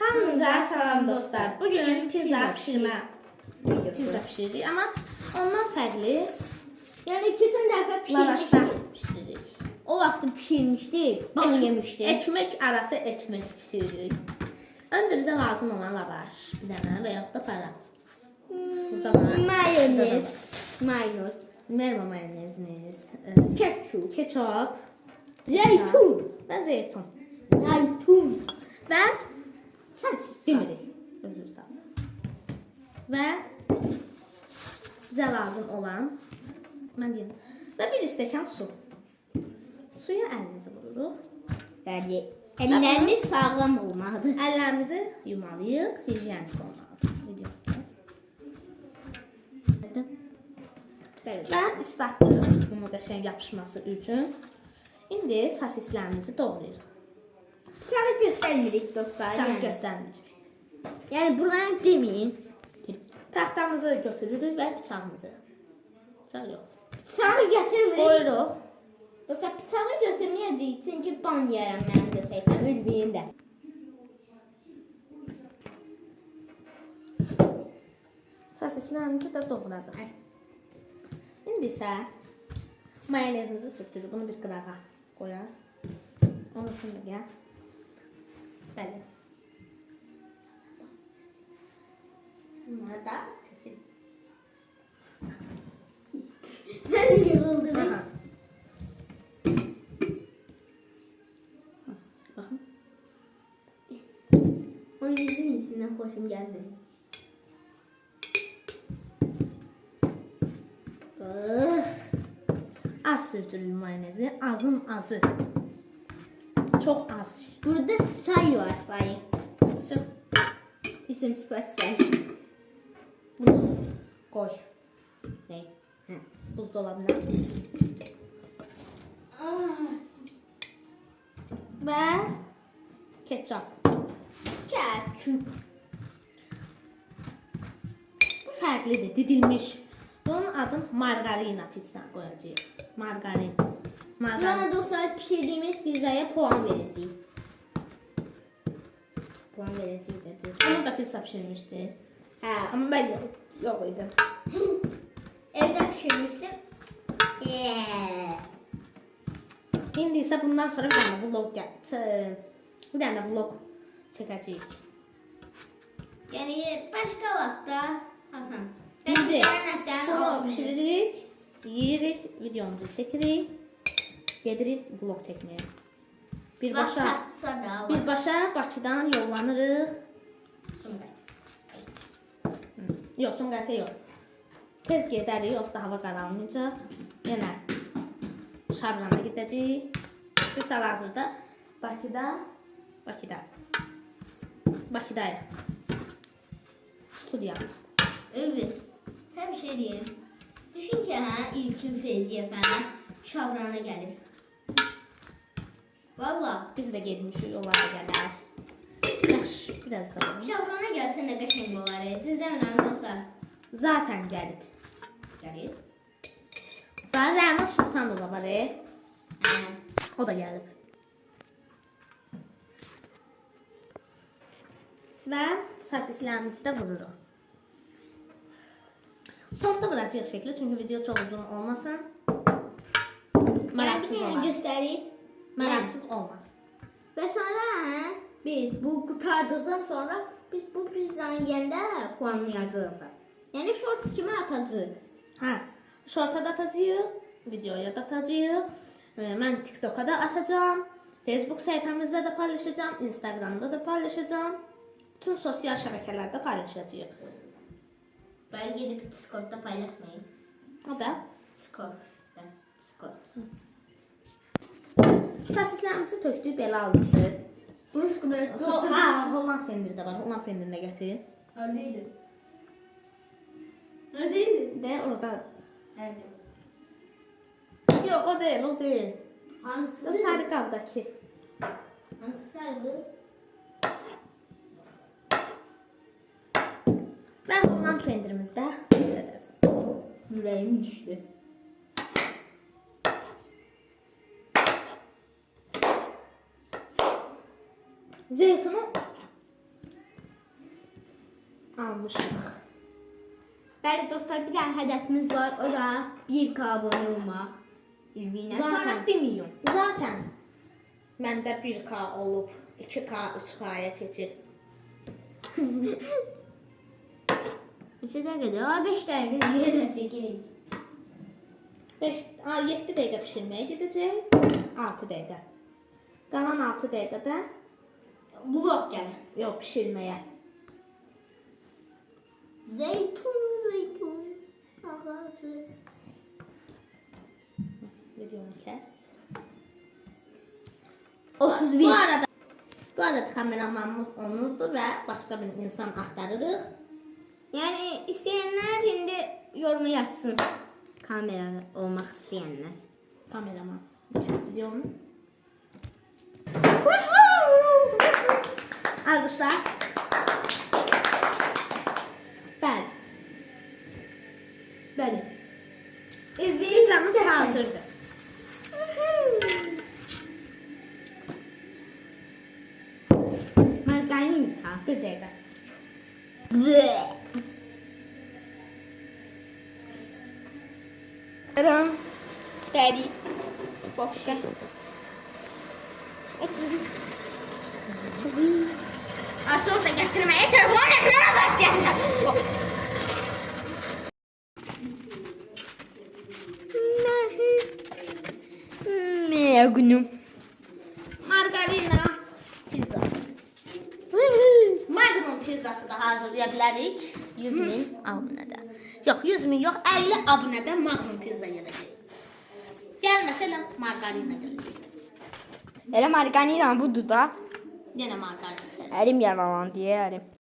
Hamınıza salam dostlar. Bugün pizza pişirme pizza pişirdik ama ondan fərqli. Yani geçen defa Lavaşlar pişirmiştik. pişirdik. O vakti pişirmiştik. Ban yemiştik. Ekmek arası ekmek pişirdik. Önce bize lazım olan lavaş, bir dənə və yaxud da para. Burada var. Mayonez. Mayonez. Merma mayoneziniz, Ketçup. zeytun və zeytun. Zeytun. Və Sosis. demirik. Özünüzdə. Və bizə lazım olan mən deyim. Və bir stəkan su. Suya əlinizi vururuq. Yani elleriniz sağlam olmalıdır. Əllərimizi yumalıyıq, higienik olmalıdır. Böyle. Və ıslatdırıq bunu qəşəng yapışması üçün. İndi sosislərimizi doğrayırıq. Sana göstermedik dostlar. Sən Yani. göstərməyəcək. Yani buna demeyin. Taxtamızı götürürük və bıçağımızı. Bıçaq yoxdur. Sana getirmedik. Qoyuruq. Dostlar bıçağı götürmeyeceğiz. Çünkü ban yerim ben de sevdim. Ülbeyim de. Sosislərimizi də doğradıq. İndi isə mayonezimizi sürtürük. Bunu bir qırağa qoyaq. Onu sürtürük. Bəli. Bunları da çekin. Ben yığıldım. Aha. Baxın. O yüzün üstüne hoşum geldi. Az sürtürük mayonezi. Azın azı. Çox az. Burada say var say. Sür. İsim sıfat say. Bunu qoy. Ne? Buzdolabına. Və ketçap. Ketçup. Bu fərqlidir, didilmiş. Bunun adını margarina pizza qoyacağıq. Margarin. Buna dostlar pişirdiğimiz pizzaya puan vereceğiz. Puan vereceğiz de diyor. Onu da pizza pişirmişdi. Ha. Amma mən yox idi. Evde pişirmiştim. Yeah. İndi isə bundan sonra bir dənə vlog bir dənə vlog çəkəcəyik. Yani başka vakta Hasan. İndi haftan bunu pişiririk, yeyirik, videomuzu çəkirik, gedirik vlog çəkməyə. Birbaşa Bakıdan yollanırıq. Yox, Sumqayıta yox. Tez gedərik, yoxsa hava qaralmayacaq. Yenə Şabrana gedəcəyik. Biz hal-hazırda Bakıdayıq. Studiyamızda. Evet. Sen bir şey diyeyim. Düşün ki İlkin Feyziye falan Şabrana gelir. Valla. Biz də getmişik, yollara gələr. Yaxşı, biraz da var. Şabrana gelse ne kaçın var. Sizden önemli olsa. Zaten gəlib. Gelir. Və Rəna Sultanova var. O da gəlib. Və sosislərimizi də vururuq. Sonda vuracağıq şəkli, çünki video çox uzun olmasın. Maraqsız olar. Göstereyim. Maraqsız olmaz. Ve sonra biz bu kurtardıktan sonra biz bu pizzanın yerinde puanlayacağız. Yani short kimi atacağız. Hə, shorta da atacağıq, videoya da atacağıq. Mən TikTok'a da atacağım. Facebook səhifəmizdə də paylaşacağım, Instagramda da paylaşacağım. Bütün sosial şəbəkələrdə paylaşacağıq. Ben gidip Discord'da paylaşmayayım. O da Discord. Discord. sosislərimizi tökdük, belə aldıq. Burası kadar. Ha, Holland pendiri də var. Holland pendirini də gətir. Neredeydi? Neredeydi? De orada. Evet. Yox, o deyil, o deyil. Hansı? O sarı qabdakı. Hansı sarı? Və Holland pendirimizdə Yüreğim düştü. zeytunu almışıq. Bəli dostlar, bir dənə hədəfimiz var. O da 1K abunə olmaq. İlvinə. Sonra Zaten. 1 milyon. Zaten məndə 1K olub, 2K, 3K'ya keçib. Neçə dəqiqədir? 5 dəqiqə yenə çəkirik. 7 dəqiqə pişirməyə gedəcək. 6 dəqiqə. Qalan 6 dəqiqədə Vlog gəlir. yox pişirməyə. Zeytun, zeytun ağacı. Videonu kəs. 31. Bu arada kameramanımız Onurdur və başqa bir insan axtarırıq. Yəni istəyənlər indi yoruma yazsın. Kamera olmaq istəyənlər. Kameraman. Kəs videonu. Alqışlar. Bəli. Bəli. Pizzamız hazırdır. Margarita. Bir dəqiqə. Ram. Bəli. Boşqa. Aç orada gətirməyə telefon ekrana bax gətir. Məğnum. Margarina pizza. Magnum pizzası da hazırlaya bilərik. 100.000 abunədə. Yox, 100.000 yox, 50 abunədə Magnum pizza yedəcək. Gəlməsə elə margarina gələcək. Elə margarita budur da. Yenə margarina gələcək. Əlim yaralandı, əlim.